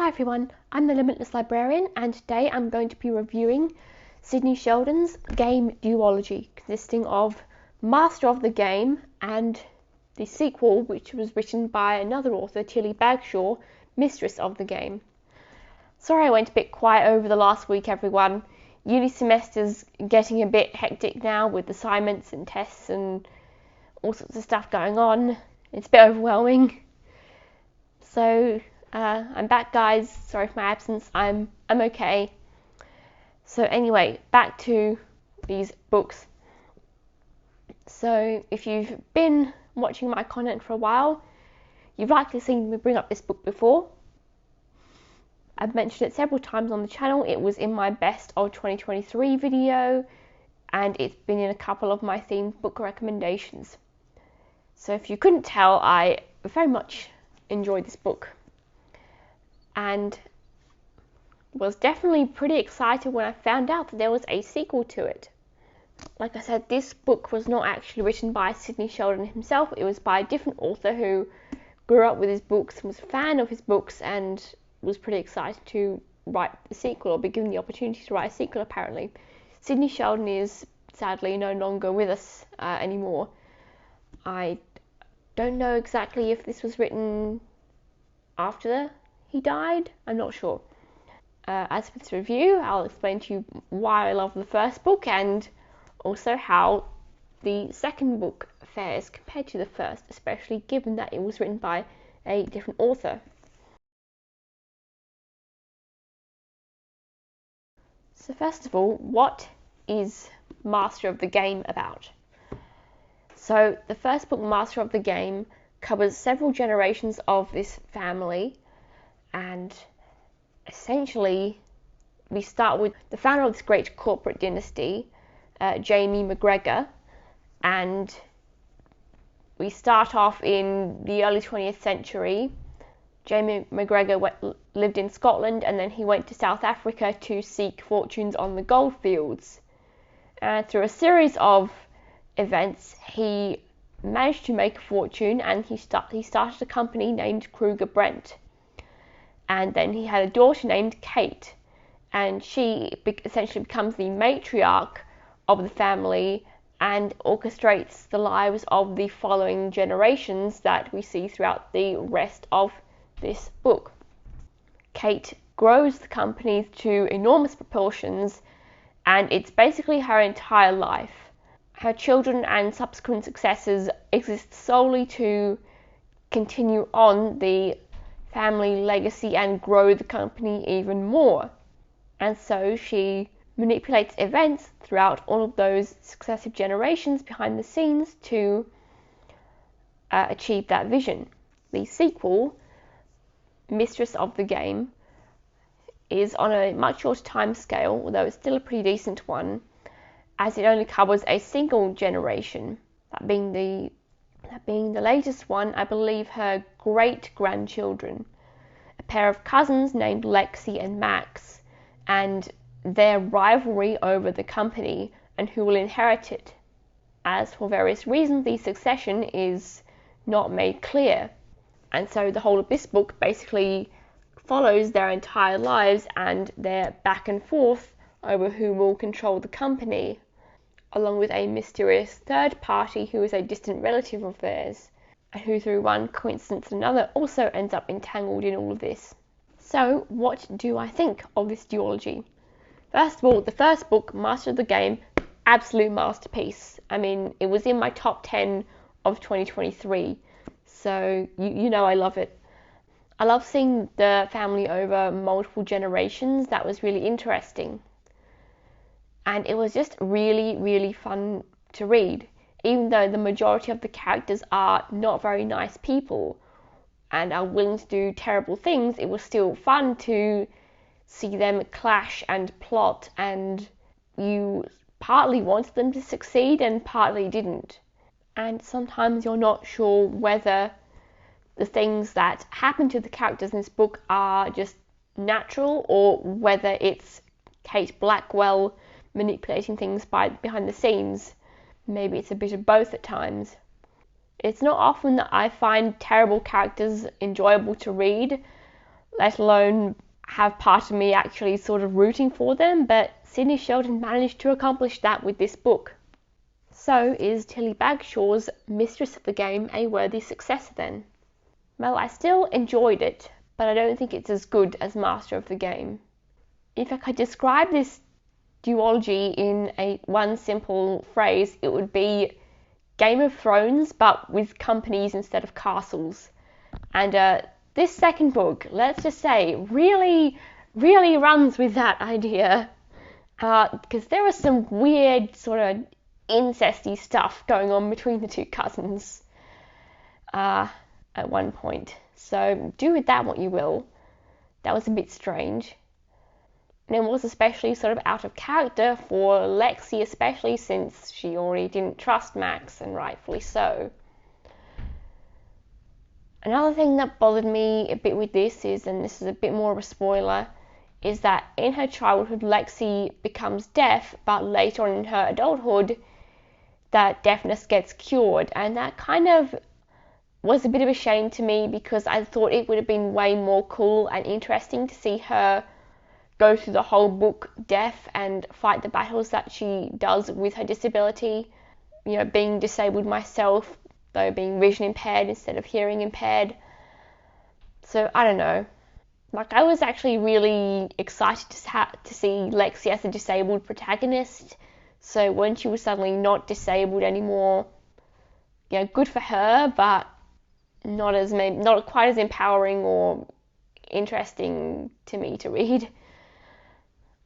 Hi everyone, I'm the Limitless Librarian and today I'm going to be reviewing Sidney Sheldon's game Duology, consisting of Master of the Game and the sequel, which was written by another author, Tilly Bagshawe, Mistress of the Game. Sorry I went a bit quiet over the last week, everyone. Uni semester's getting a bit hectic now with assignments and tests and all sorts of stuff going on. It's a bit overwhelming. So I'm back, guys. Sorry for my absence. I'm okay. So anyway, back to these books. So if you've been watching my content for a while, you've likely seen me bring up this book before. I've mentioned it several times on the channel. It was in my best of 2023 video, and it's been in a couple of my themed book recommendations. So if you couldn't tell, I very much enjoyed this book and was definitely pretty excited when I found out that there was a sequel to it. Like I said, this book was not actually written by Sidney Sheldon himself. It was by a different author who grew up with his books and was a fan of his books and was pretty excited to write the sequel, or be given the opportunity to write a sequel, apparently. Sidney Sheldon is sadly no longer with us anymore. I don't know exactly if this was written after he died. I'm not sure. As for this review, I'll explain to you why I love the first book and also how the second book fares compared to the first, especially given that it was written by a different author. So first of all, what is Master of the Game about? So the first book, Master of the Game, covers several generations of this family, and essentially we start with the founder of this great corporate dynasty, Jamie McGregor, and we start off in the early 20th century. Jamie McGregor lived in Scotland, and then he went to South Africa to seek fortunes on the gold fields. And through a series of events, he managed to make a fortune, and he started a company named Kruger Brent. And then he had a daughter named Kate, and she essentially becomes the matriarch of the family and orchestrates the lives of the following generations that we see throughout the rest of this book. Kate grows the company to enormous proportions, and it's basically her entire life. Her children and subsequent successors exist solely to continue on the family legacy and grow the company even more. And so she manipulates events throughout all of those successive generations behind the scenes to achieve that vision. The sequel, Mistress of the Game, is on a much shorter time scale, although it's still a pretty decent one, as it only covers a single generation, that being the latest one, I believe her great-grandchildren, a pair of cousins named Lexi and Max, and their rivalry over the company and who will inherit it, as for various reasons the succession is not made clear. And so the whole of this book basically follows their entire lives and their back and forth over who will control the company, along with a mysterious third party who is a distant relative of theirs, and who through one coincidence or another also ends up entangled in all of this. So what do I think of this duology? First of all, the first book, Master of the Game, absolute masterpiece. I mean, it was in my top 10 of 2023, so you know I love it. I love seeing the family over multiple generations. That was really interesting. And it was just really, really fun to read. Even though the majority of the characters are not very nice people and are willing to do terrible things, it was still fun to see them clash and plot, and you partly wanted them to succeed and partly didn't. And sometimes you're not sure whether the things that happen to the characters in this book are just natural or whether it's Kate Blackwell manipulating things behind the scenes. Maybe it's a bit of both at times. It's not often that I find terrible characters enjoyable to read, let alone have part of me actually sort of rooting for them, but Sidney Sheldon managed to accomplish that with this book. So is Tilly Bagshawe's Mistress of the Game a worthy successor then? Well, I still enjoyed it, but I don't think it's as good as Master of the Game. If I could describe this duology in one simple phrase, it would be Game of Thrones, but with companies instead of castles. And this second book, let's just say, really runs with that idea. Because there was some weird sort of incesty stuff going on between the two cousins at one point. So do with that what you will. That was a bit strange. And it was especially sort of out of character for Lexi, especially since she already didn't trust Max, and rightfully so. Another thing that bothered me a bit with this is, and this is a bit more of a spoiler, is that in her childhood Lexi becomes deaf, but later on in her adulthood that deafness gets cured, and that kind of was a bit of a shame to me because I thought it would have been way more cool and interesting to see her go through the whole book deaf and fight the battles that she does with her disability. You know, being disabled myself, though being vision impaired instead of hearing impaired. So I don't know. Like, I was actually really excited to see Lexi as a disabled protagonist. So when she was suddenly not disabled anymore, you know, good for her, but not quite as empowering or interesting to me to read.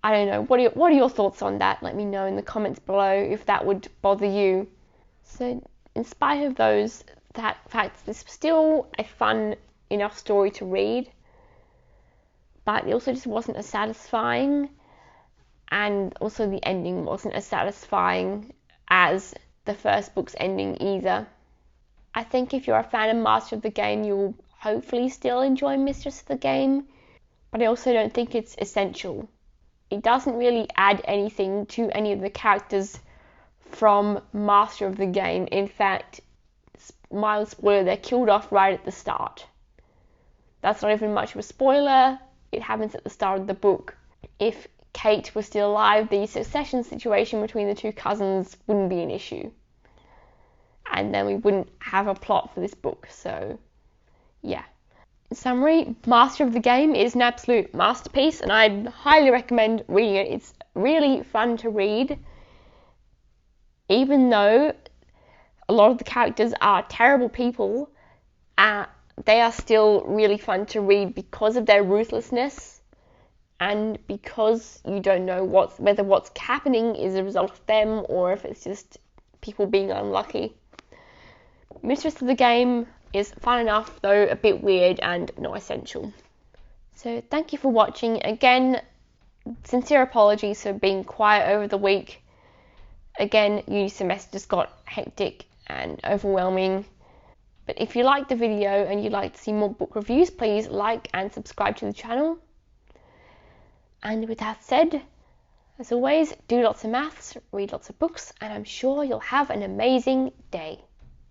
I don't know. What are your thoughts on that? Let me know in the comments below if that would bother you. So, in spite of those facts, this was still a fun enough story to read, but it also just wasn't as satisfying, and also the ending wasn't as satisfying as the first book's ending either. I think if you're a fan of Master of the Game, you'll hopefully still enjoy Mistress of the Game, but I also don't think it's essential. It doesn't really add anything to any of the characters from Master of the Game. In fact, mild spoiler, they're killed off right at the start. That's not even much of a spoiler. It happens at the start of the book. If Kate was still alive, the succession situation between the two cousins wouldn't be an issue. And then we wouldn't have a plot for this book. So, yeah. In summary, Master of the Game is an absolute masterpiece, and I'd highly recommend reading it. It's really fun to read, even though a lot of the characters are terrible people. They are still really fun to read because of their ruthlessness, and because you don't know whether what's happening is a result of them or if it's just people being unlucky. Mistress of the Game is fun enough, though a bit weird and not essential. So thank you for watching. Again, sincere apologies for being quiet over the week. Again, uni semester just got hectic and overwhelming. But if you liked the video and you'd like to see more book reviews, please like and subscribe to the channel. And with that said, as always, do lots of maths, read lots of books, and I'm sure you'll have an amazing day.